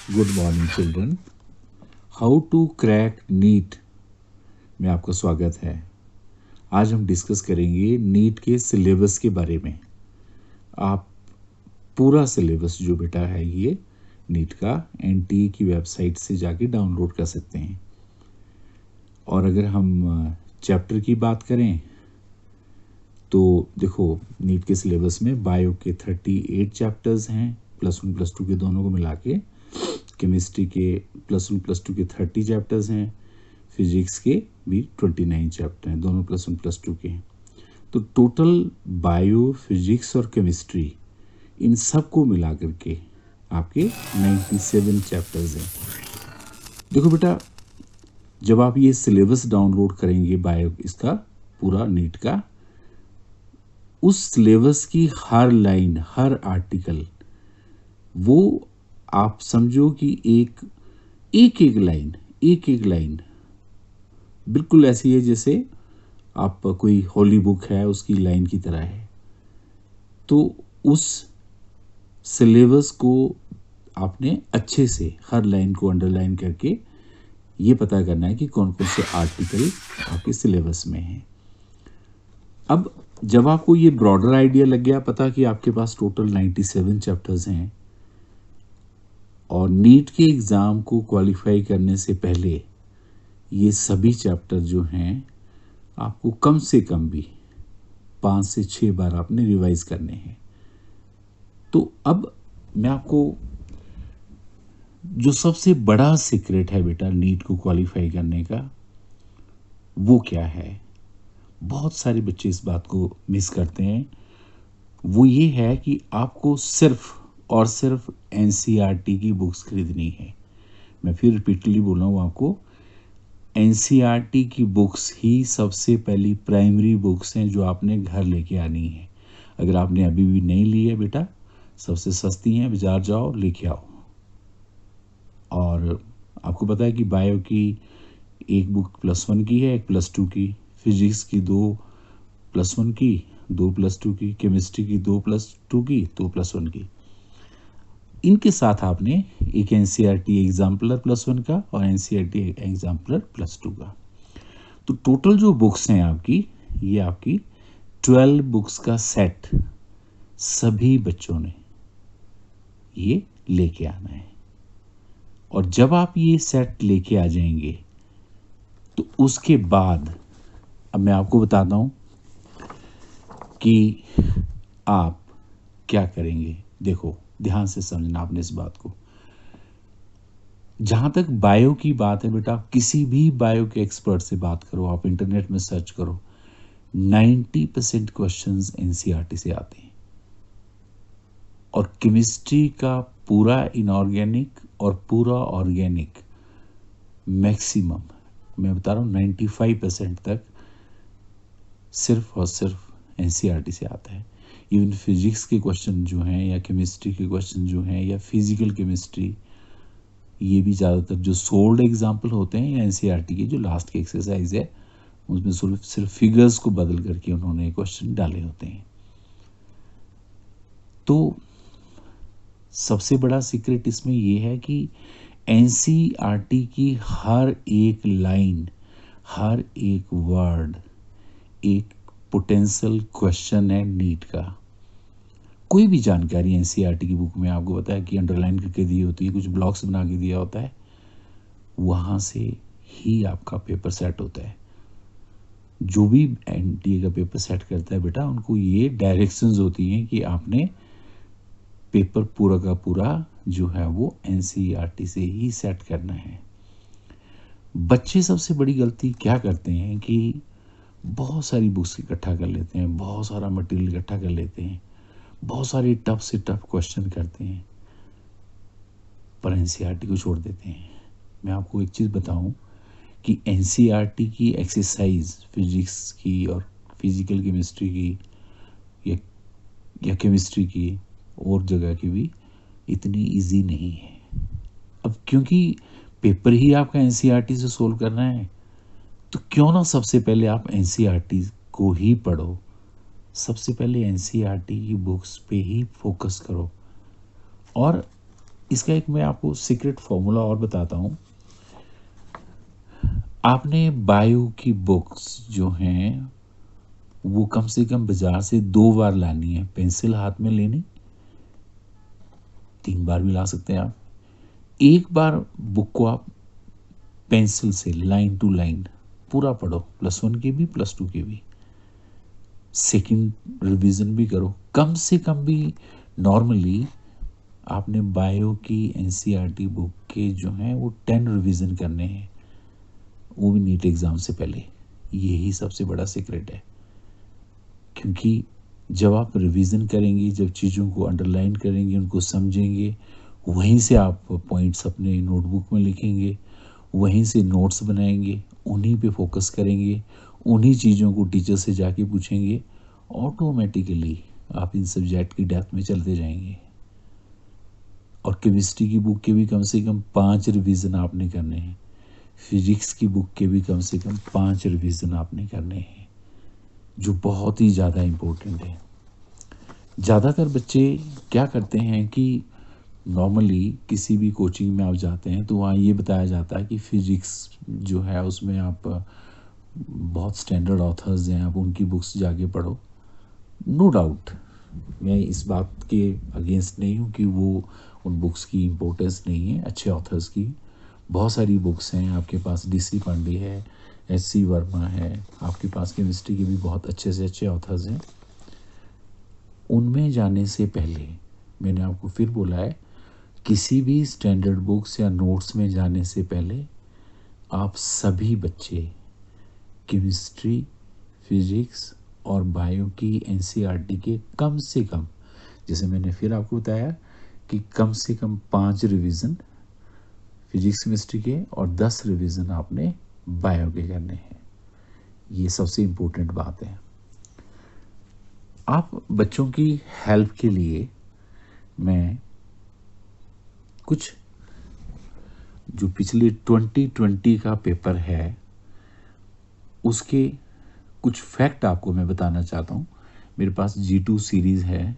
Good morning children. How to crack NEET में आपका स्वागत है। आज हम डिस्कस करेंगे नीट के सिलेबस के बारे में। आप पूरा सिलेबस जो बेटा है ये नीट का एनटीए की वेबसाइट से जाके डाउनलोड कर सकते हैं। और अगर हम चैप्टर की बात करें तो देखो, नीट के सिलेबस में बायो के 38 चैप्टर्स हैं, +1 +2 के दोनों को मिला के। केमिस्ट्री के +1 +2 के 30 चैप्टर्स हैं, फिजिक्स के भी 29 चैप्टर हैं, दोनों +1 +2 के। तो टोटल बायो, फिजिक्स और केमिस्ट्री इन सब को मिला करके आपके 97 चैप्टर्स हैं। देखो बेटा, जब आप ये सिलेबस डाउनलोड करेंगे बायो इसका पूरा नीट का, उस सिलेबस की हर लाइन, हर आर्टिकल, वो आप समझो कि एक एक लाइन बिल्कुल ऐसी है जैसे आप कोई होली बुक है उसकी लाइन की तरह है। तो उस सिलेबस को आपने अच्छे से हर लाइन को अंडरलाइन करके ये पता करना है कि कौन कौन से आर्टिकल आपके सिलेबस में हैं। अब जब आपको ये ब्रॉडर आइडिया लग गया पता कि आपके पास टोटल 97 चैप्टर्स हैं और नीट के एग्ज़ाम को क्वालिफाई करने से पहले ये सभी चैप्टर जो हैं आपको कम से कम भी 5 से 6 बार आपने रिवाइज करने हैं। तो अब मैं आपको जो सबसे बड़ा सीक्रेट है बेटा नीट को क्वालिफाई करने का, वो क्या है? बहुत सारे बच्चे इस बात को मिस करते हैं। वो ये है कि आपको सिर्फ और सिर्फ एनसीईआरटी की बुक्स खरीदनी है। मैं फिर रिपीटली बोल रहा हूँ आपको, एनसीईआरटी की बुक्स ही सबसे पहली प्राइमरी बुक्स हैं जो आपने घर लेके आनी है। अगर आपने अभी भी नहीं ली है बेटा, सबसे सस्ती हैं, बाजार जाओ लेके आओ। और आपको पता है कि बायो की एक बुक +1 की है, एक +2 की, फिजिक्स की 2 +1 की, 2 +2 की, केमिस्ट्री की 2 +2 की, 2 +1 की। इनके साथ आपने एक एनसीईआरटी एग्जाम्पलर +1 का और एनसीईआरटी एग्जाम्पलर +2 का। तो टोटल जो बुक्स हैं आपकी, ये आपकी 12 बुक्स का सेट सभी बच्चों ने ये लेके आना है। और जब आप ये सेट लेके आ जाएंगे तो उसके बाद अब मैं आपको बताता हूँ कि आप क्या करेंगे। देखो, ध्यान से समझना आपने इस बात को। जहाँ तक बायो की बात है बेटा, आप किसी भी बायो के एक्सपर्ट से बात करो, आप इंटरनेट में सर्च करो, 90% क्वेश्चंस एनसीईआरटी से आते हैं। और केमिस्ट्री का पूरा इनऑर्गेनिक और पूरा ऑर्गेनिक मैक्सिमम, मैं बता रहा हूँ 95% तक सिर्फ और सिर्फ एनसीईआरटी से आता है। इवन फिजिक्स के क्वेश्चन जो हैं या केमिस्ट्री के क्वेश्चन जो हैं या फिजिकल केमिस्ट्री, ये भी ज़्यादातर जो सोल्ड एग्जाम्पल होते हैं या एनसीईआरटी की जो लास्ट की एक्सरसाइज है उसमें सिर्फ फिगर्स को बदल करके उन्होंने क्वेश्चन डाले होते हैं। तो सबसे बड़ा सीक्रेट इसमें ये है कि एनसीईआरटी की हर एक लाइन, हर एक वर्ड एक पोटेंशियल क्वेश्चन है नीट का। कोई भी जानकारी एनसीईआरटी की बुक में आपको पता है कि अंडरलाइन करके दी होती है, कुछ ब्लॉक्स बना के दिया होता है, वहाँ से ही आपका पेपर सेट होता है। जो भी एनटीए का पेपर सेट करता है बेटा, उनको ये डायरेक्शंस होती हैं कि आपने पेपर पूरा का पूरा जो है वो एनसीईआरटी से ही सेट करना है। बच्चे सबसे बड़ी गलती क्या करते हैं कि बहुत सारी बुक्स इकट्ठा कर लेते हैं, बहुत सारा मटेरियल इकट्ठा कर लेते हैं, बहुत सारे टफ से टफ क्वेश्चन करते हैं, पर एनसीईआरटी को छोड़ देते हैं। मैं आपको एक चीज़ बताऊं कि एनसीईआरटी की एक्सरसाइज फिजिक्स की और फिजिकल केमिस्ट्री की या केमिस्ट्री की और जगह की भी इतनी इजी नहीं है। अब क्योंकि पेपर ही आपका एनसीईआरटी से सोल्व करना है, तो क्यों ना सबसे पहले आप एनसीईआरटी को ही पढ़ो। सबसे पहले एनसीईआरटी की बुक्स पे ही फोकस करो और इसका एक मैं आपको सीक्रेट फॉर्मूला और बताता हूँ। आपने बायो की बुक्स जो हैं वो कम से कम बाजार से 2 बार लानी है। पेंसिल हाथ में लेनी, 3 बार भी ला सकते हैं आप। एक बार बुक को आप पेंसिल से लाइन टू लाइन पूरा पढ़ो, +1 के भी +2 के भी। सेकंड रिवीजन भी करो, कम से कम भी। नॉर्मली आपने बायो की एनसीईआरटी बुक के जो हैं वो 10 रिवीजन करने हैं, वो भी नीट एग्ज़ाम से पहले। यही सबसे बड़ा सीक्रेट है, क्योंकि जब आप रिवीजन करेंगे, जब चीज़ों को अंडरलाइन करेंगे, उनको समझेंगे, वहीं से आप पॉइंट्स अपने नोटबुक में लिखेंगे, वहीं से नोट्स बनाएंगे, उन्हीं पे फोकस करेंगे, उन्हीं चीज़ों को टीचर से जाके पूछेंगे, ऑटोमेटिकली आप इन सब्जेक्ट की डेप्थ में चलते जाएंगे। और केमिस्ट्री की बुक के भी कम से कम 5 रिवीजन आपने करने हैं। फिजिक्स की बुक के भी कम से कम 5 रिवीजन आपने करने हैं, जो बहुत ही ज़्यादा इम्पोर्टेंट है। ज़्यादातर बच्चे क्या करते हैं कि नॉर्मली किसी भी कोचिंग में आप जाते हैं तो वहाँ ये बताया जाता है कि फिजिक्स जो है उसमें आप बहुत स्टैंडर्ड ऑथर्स हैं, आप उनकी बुक्स जाके पढ़ो। नो डाउट, मैं इस बात के अगेंस्ट नहीं हूँ कि वो उन बुक्स की इम्पोर्टेंस नहीं है, अच्छे ऑथर्स की बहुत सारी बुक्स हैं। आपके पास DC पांडे है, SC वर्मा है, आपके पास केमिस्ट्री के भी बहुत अच्छे से अच्छे ऑथर्स हैं। उनमें जाने से पहले मैंने आपको फिर बोला है, किसी भी स्टैंडर्ड बुक्स या नोट्स में जाने से पहले आप सभी बच्चे केमिस्ट्री, फिजिक्स और बायो की एनसीईआरटी के कम से कम, जैसे मैंने फिर आपको बताया कि कम से कम 5 रिवीजन फिजिक्स केमिस्ट्री के और 10 रिवीजन आपने बायो के करने हैं। ये सबसे इम्पोर्टेंट बात है। आप बच्चों की हेल्प के लिए मैं कुछ जो पिछले 2020 का पेपर है उसके कुछ फैक्ट आपको मैं बताना चाहता हूँ। मेरे पास G2 सीरीज़ है,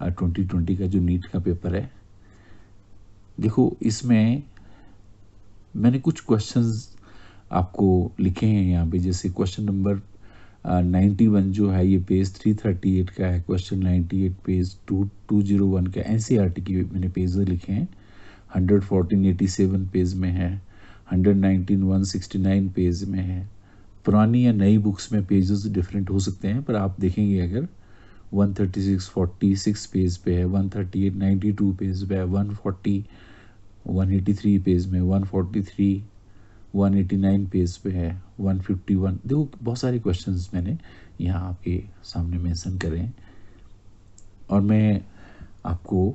2020 का जो नीट का पेपर है। देखो, इसमें मैंने कुछ क्वेश्चंस आपको लिखे हैं यहाँ पे। जैसे क्वेश्चन नंबर 91 जो है ये पेज 338 का है, क्वेश्चन 98 पेज 201 का एनसीईआरटी की मैंने पेज लिखे हैं। 114 87 पेज में है, 119 169 पेज में है। पुरानी या नई बुक्स में पेजेस डिफरेंट हो सकते हैं, पर आप देखेंगे अगर 136 46 पेज पे है, 138 92 पेज पे है, 140 183 पेज में, 143 189 पेज पे है, 151। देखो, बहुत सारे क्वेश्चंस मैंने यहाँ आपके सामने मेंशन करे हैं। और मैं आपको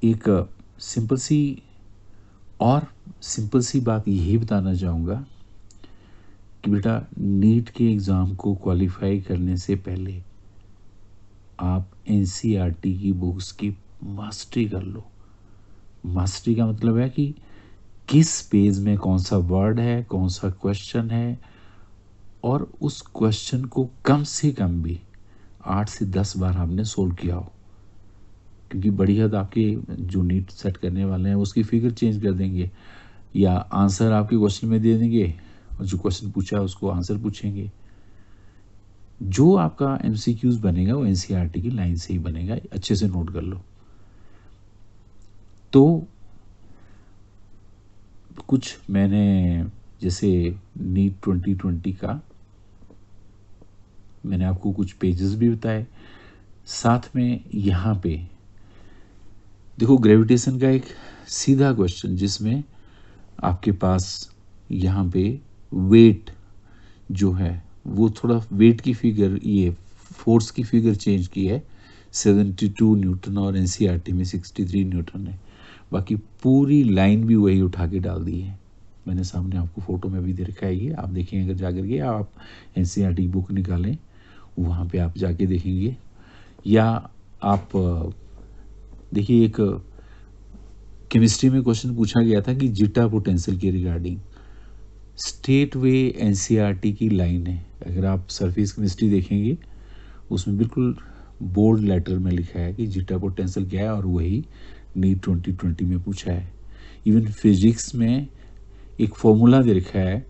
एक सिंपल सी बात यही बताना चाहूँगा कि बेटा, नीट के एग्ज़ाम को क्वालिफाई करने से पहले आप एनसीईआरटी की बुक्स की मास्टरी कर लो। मास्टरी का मतलब है कि किस पेज में कौन सा वर्ड है, कौन सा क्वेश्चन है, और उस क्वेश्चन को कम से कम भी 8 से 10 बार आपने सोल्व किया हो। क्योंकि बड़ी हद आपके जो नीट सेट करने वाले हैं उसकी फिगर चेंज कर देंगे, या आंसर आपके क्वेश्चन में दे देंगे और जो क्वेश्चन पूछा है उसको आंसर पूछेंगे। जो आपका MCQs बनेगा वो एनसीईआरटी की लाइन से ही बनेगा, अच्छे से नोट कर लो। तो कुछ मैंने जैसे नीट 2020 का मैंने आपको कुछ पेजेस भी बताए, साथ में यहाँ पे देखो ग्रेविटेशन का एक सीधा क्वेश्चन जिसमें आपके पास यहाँ पे वेट जो है वो थोड़ा वेट की फिगर, ये फोर्स की फिगर चेंज की है। 72 न्यूटन और एनसीईआरटी में 63 न्यूटन है। बाकी पूरी लाइन भी वही उठा के डाल दी है। मैंने सामने आपको फ़ोटो में भी दे रखा है ये, आप देखें अगर जाकर के आप एनसीईआरटी बुक निकालें वहाँ पे आप जाके देखेंगे। या आप देखिए, एक केमिस्ट्री में क्वेश्चन पूछा गया था कि जीटा पोटेंशियल के रिगार्डिंग स्टेट वे एनसीईआरटी की लाइन है। अगर आप सरफेस केमिस्ट्री देखेंगे उसमें बिल्कुल बोल्ड लेटर में लिखा है कि जीटा पोटेंशियल क्या है, और वही नीट 2020 में पूछा है। इवन फिजिक्स में एक फॉर्मूला दे रखा है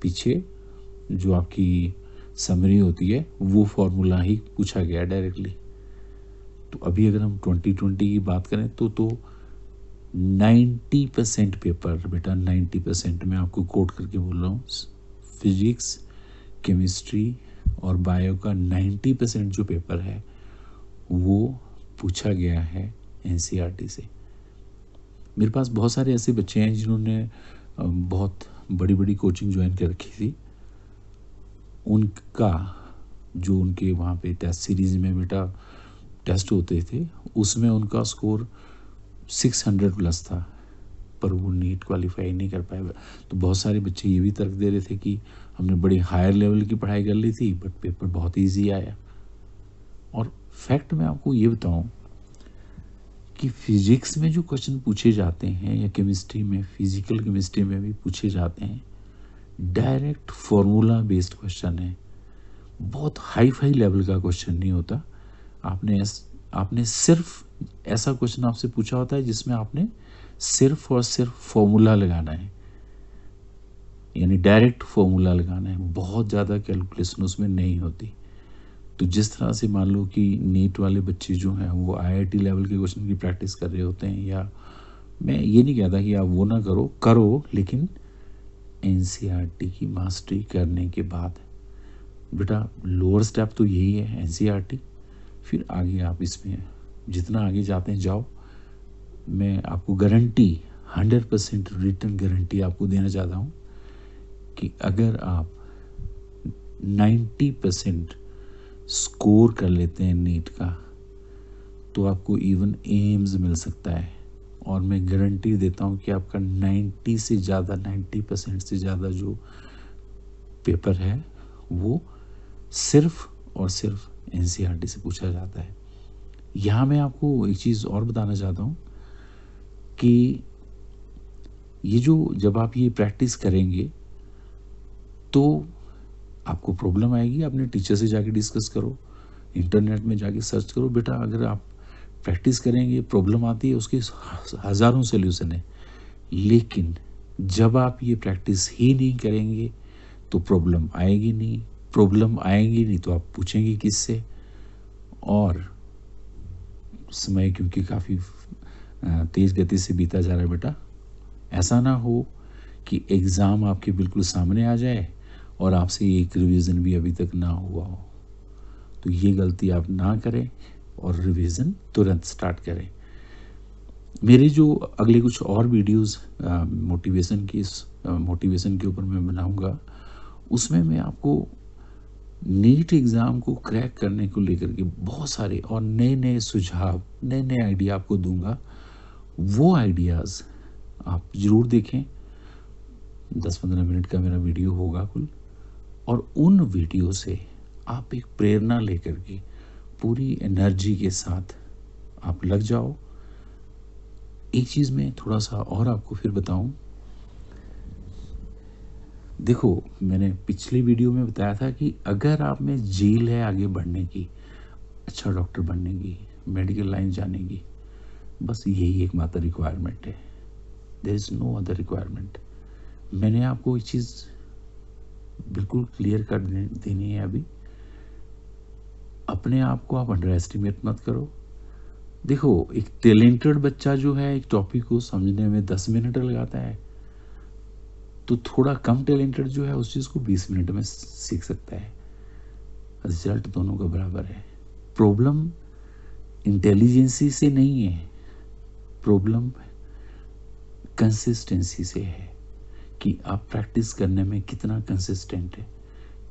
पीछे, जो आपकी समरी होती है, वो फॉर्मूला ही पूछा गया डायरेक्टली। तो अभी अगर हम 2020 की बात करें तो 90% पेपर बेटा, 90% मैं आपको कोट करके बोल रहा हूँ, फिजिक्स, केमिस्ट्री और बायो का 90% जो पेपर है वो पूछा गया है एनसीईआरटी से। मेरे पास बहुत सारे ऐसे बच्चे हैं जिन्होंने बहुत बड़ी बड़ी कोचिंग ज्वाइन कर रखी थी। उनका जो उनके वहाँ पे टेस्ट सीरीज में बेटा टेस्ट होते थे, उसमें उनका स्कोर 600 प्लस था, पर वो नीट क्वालिफाई नहीं कर पाए। तो बहुत सारे बच्चे ये भी तर्क दे रहे थे कि हमने बड़ी हायर लेवल की पढ़ाई कर ली थी बट पेपर बहुत ईजी आया। और फैक्ट मैं आपको ये बताऊं कि फिजिक्स में जो क्वेश्चन पूछे जाते हैं या केमिस्ट्री में, फिजिकल केमिस्ट्री में भी पूछे जाते हैं, डायरेक्ट फॉर्मूला बेस्ड क्वेश्चन है। बहुत हाई फाई लेवल का क्वेश्चन नहीं होता। आपने सिर्फ ऐसा क्वेश्चन आपसे पूछा होता है जिसमें आपने सिर्फ और सिर्फ फॉर्मूला लगाना है, यानी डायरेक्ट फॉर्मूला लगाना है। बहुत ज़्यादा कैलकुलेशन उसमें नहीं होती। तो जिस तरह से मान लो कि नीट वाले बच्चे जो हैं वो आईआईटी लेवल के क्वेश्चन की प्रैक्टिस कर रहे होते हैं, या मैं ये नहीं कहता कि आप वो ना करो, लेकिन एनसीईआरटी की मास्टरी करने के बाद बेटा लोअर स्टेप तो यही है एनसीईआरटी। फिर आगे आप इसमें जितना आगे जाते हैं जाओ। मैं आपको गारंटी 100% रिटर्न गारंटी आपको देना चाहता हूँ कि अगर आप 90% स्कोर कर लेते हैं नीट का तो आपको इवन एम्स मिल सकता है। और मैं गारंटी देता हूँ कि आपका 90% से ज़्यादा जो पेपर है वो सिर्फ और सिर्फ एनसीईआरटी से पूछा जाता है। यहाँ मैं आपको एक चीज़ और बताना चाहता हूँ कि ये जो जब आप ये प्रैक्टिस करेंगे तो आपको प्रॉब्लम आएगी, अपने टीचर से जाके डिस्कस करो, इंटरनेट में जाके सर्च करो। बेटा अगर आप प्रैक्टिस करेंगे, प्रॉब्लम आती है, उसके हज़ारों सॉल्यूशन है। लेकिन जब आप ये प्रैक्टिस ही नहीं करेंगे तो प्रॉब्लम आएगी नहीं तो आप पूछेंगे किससे। और समय क्योंकि काफ़ी तेज़ गति से बीता जा रहा है बेटा, ऐसा ना हो कि एग्ज़ाम आपके बिल्कुल सामने आ जाए और आपसे एक रिवीजन भी अभी तक ना हुआ हो। तो ये गलती आप ना करें और रिवीजन तुरंत स्टार्ट करें। मेरे जो अगले कुछ और वीडियोस मोटिवेशन के ऊपर मैं बनाऊंगा, उसमें मैं आपको नीट एग्ज़ाम को क्रैक करने को लेकर के बहुत सारे और नए नए सुझाव, नए नए आइडिया आपको दूंगा। वो आइडियाज़ आप ज़रूर देखें। 10-15 मिनट का मेरा वीडियो होगा कुल, और उन वीडियो से आप एक प्रेरणा लेकर के पूरी एनर्जी के साथ आप लग जाओ। एक चीज़ मैं थोड़ा सा और आपको फिर बताऊं। देखो मैंने पिछली वीडियो में बताया था कि अगर आप में झील है आगे बढ़ने की, अच्छा डॉक्टर बनने की, मेडिकल लाइन जाने की, बस यही एकमात्र रिक्वायरमेंट है। There is no other requirement. मैंने आपको एक चीज़ बिल्कुल क्लियर कर देनी है अभी। अपने आप को आप अंडर एस्टिमेट मत करो। देखो एक टैलेंटेड बच्चा जो है एक टॉपिक को समझने में 10 मिनट लगाता है, तो थोड़ा कम टैलेंटेड जो है उस चीज़ को 20 मिनट में सीख सकता है। रिजल्ट दोनों का बराबर है। प्रॉब्लम इंटेलिजेंसी से नहीं है, प्रॉब्लम कंसिस्टेंसी से है कि आप प्रैक्टिस करने में कितना कंसिस्टेंट है,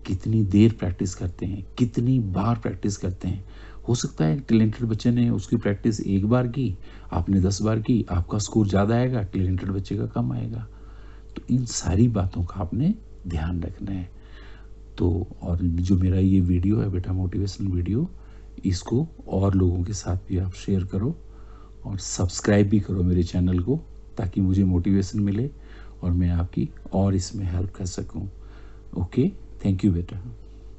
कितनी देर प्रैक्टिस करते हैं, कितनी बार प्रैक्टिस करते हैं। हो सकता है टैलेंटेड बच्चे ने उसकी प्रैक्टिस एक बार की, आपने 10 बार की, आपका स्कोर ज़्यादा आएगा, टैलेंटेड बच्चे का कम आएगा। तो इन सारी बातों का आपने ध्यान रखना है। तो और जो मेरा ये वीडियो है बेटा, मोटिवेशन वीडियो, इसको और लोगों के साथ भी आप शेयर करो और सब्सक्राइब भी करो मेरे चैनल को, ताकि मुझे मोटिवेशन मिले और मैं आपकी और इसमें हेल्प कर सकूं। ओके, थैंक यू बेटा।